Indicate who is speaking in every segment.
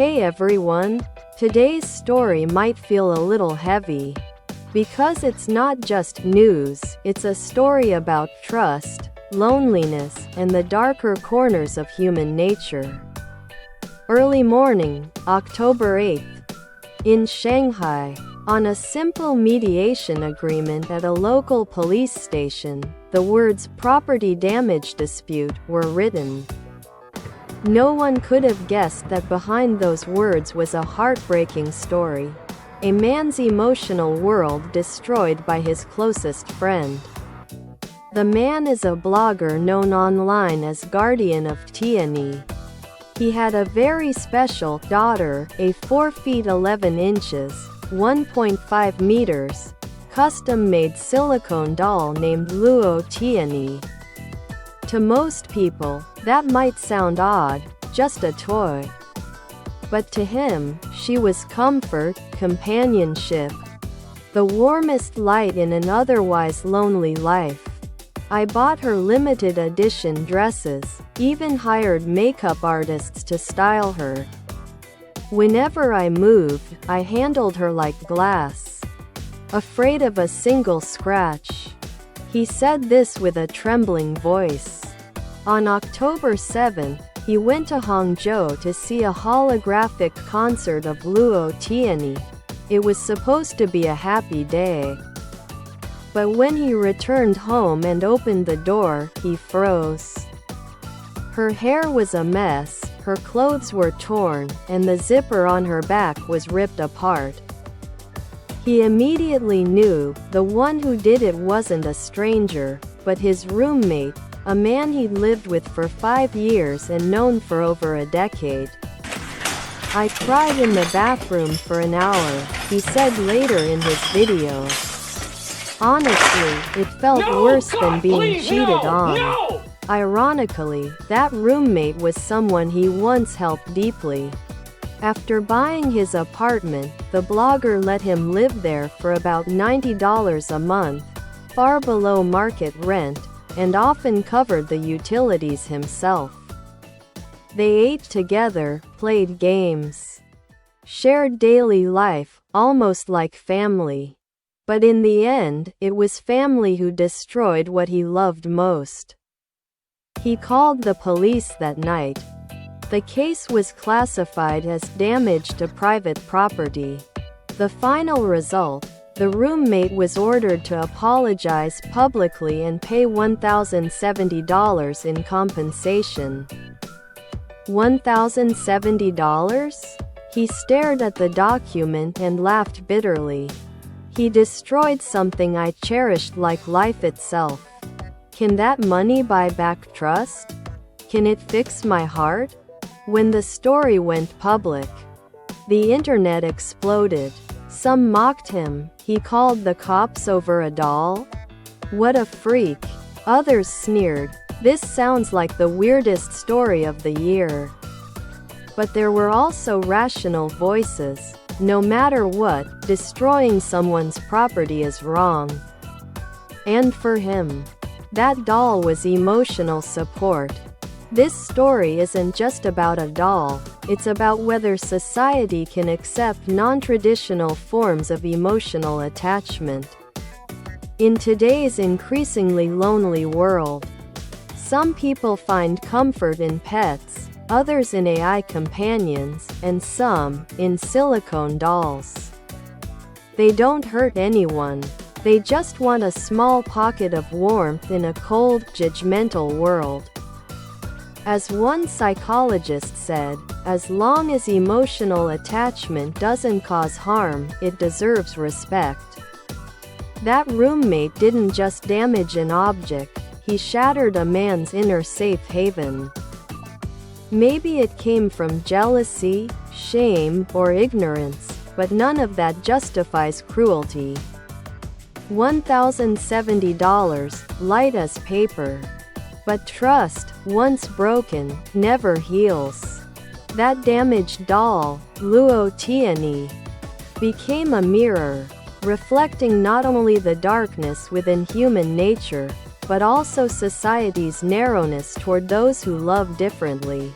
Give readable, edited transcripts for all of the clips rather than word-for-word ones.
Speaker 1: Hey everyone! Today's story might feel a little heavy. Because it's not just news, it's a story about trust, loneliness, and the darker corners of human nature. Early morning, October 8th. In Shanghai. On a simple mediation agreement at a local police station, the words "property damage dispute" were written. No one could have guessed that behind those words was a heartbreaking story. A man's emotional world destroyed by his closest friend. The man is a blogger known online as Guardian of Tianyi. He had a very special daughter, a 4 feet 11 inches, 1.5 meters, custom-made silicone doll named Luo Tianyi. To most people, that might sound odd, just a toy. But to him, she was comfort, companionship, the warmest light in an otherwise lonely life. I bought her limited edition dresses, even hired makeup artists to style her. Whenever I moved, I handled her like glass, afraid of a single scratch. He said this with a trembling voice. On October 7th, he went to Hangzhou to see a holographic concert of Luo Tianyi. It was supposed to be a happy day. But when he returned home and opened the door, he froze. Her hair was a mess, her clothes were torn, and the zipper on her back was ripped apart. He immediately knew the one who did it wasn't a stranger, but his roommate, a man he'd lived with for 5 years and known for over a decade. I cried in the bathroom for an hour, he said later in his video. Honestly, it felt worse than being cheated on. No! Ironically, that roommate was someone he once helped deeply. After buying his apartment, the blogger let him live there for about $90 a month, far below market rent, and often covered the utilities himself. They ate together, played games, shared daily life, almost like family. But in the end, it was family who destroyed what he loved most. He called the police that night. The case was classified as damage to private property. The final result: the roommate was ordered to apologize publicly and pay $1,070 in compensation. $1,070? He stared at the document and laughed bitterly. He destroyed something I cherished like life itself. Can that money buy back trust? Can it fix my heart? When the story went public, the internet exploded. Some mocked him. He called the cops over a doll? What a freak. Others sneered. This sounds like the weirdest story of the year. But there were also rational voices. No matter what, destroying someone's property is wrong. And for him, that doll was emotional support. This story isn't just about a doll, it's about whether society can accept non-traditional forms of emotional attachment. In today's increasingly lonely world, some people find comfort in pets, others in AI companions, and some in silicone dolls. They don't hurt anyone. They just want a small pocket of warmth in a cold, judgmental world. As one psychologist said, as long as emotional attachment doesn't cause harm, it deserves respect. That roommate didn't just damage an object, he shattered a man's inner safe haven. Maybe it came from jealousy, shame, or ignorance, but none of that justifies cruelty. $1,070, light as paper. But trust, once broken, never heals. That damaged doll, Luo Tianyi, became a mirror, reflecting not only the darkness within human nature, but also society's narrowness toward those who love differently.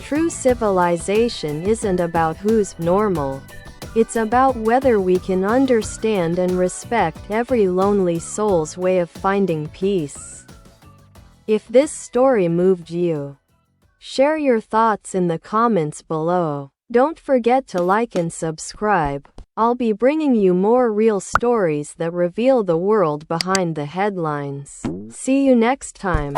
Speaker 1: True civilization isn't about who's normal. It's about whether we can understand and respect every lonely soul's way of finding peace. If this story moved you, share your thoughts in the comments below. Don't forget to like and subscribe. I'll be bringing you more real stories that reveal the world behind the headlines. See you next time.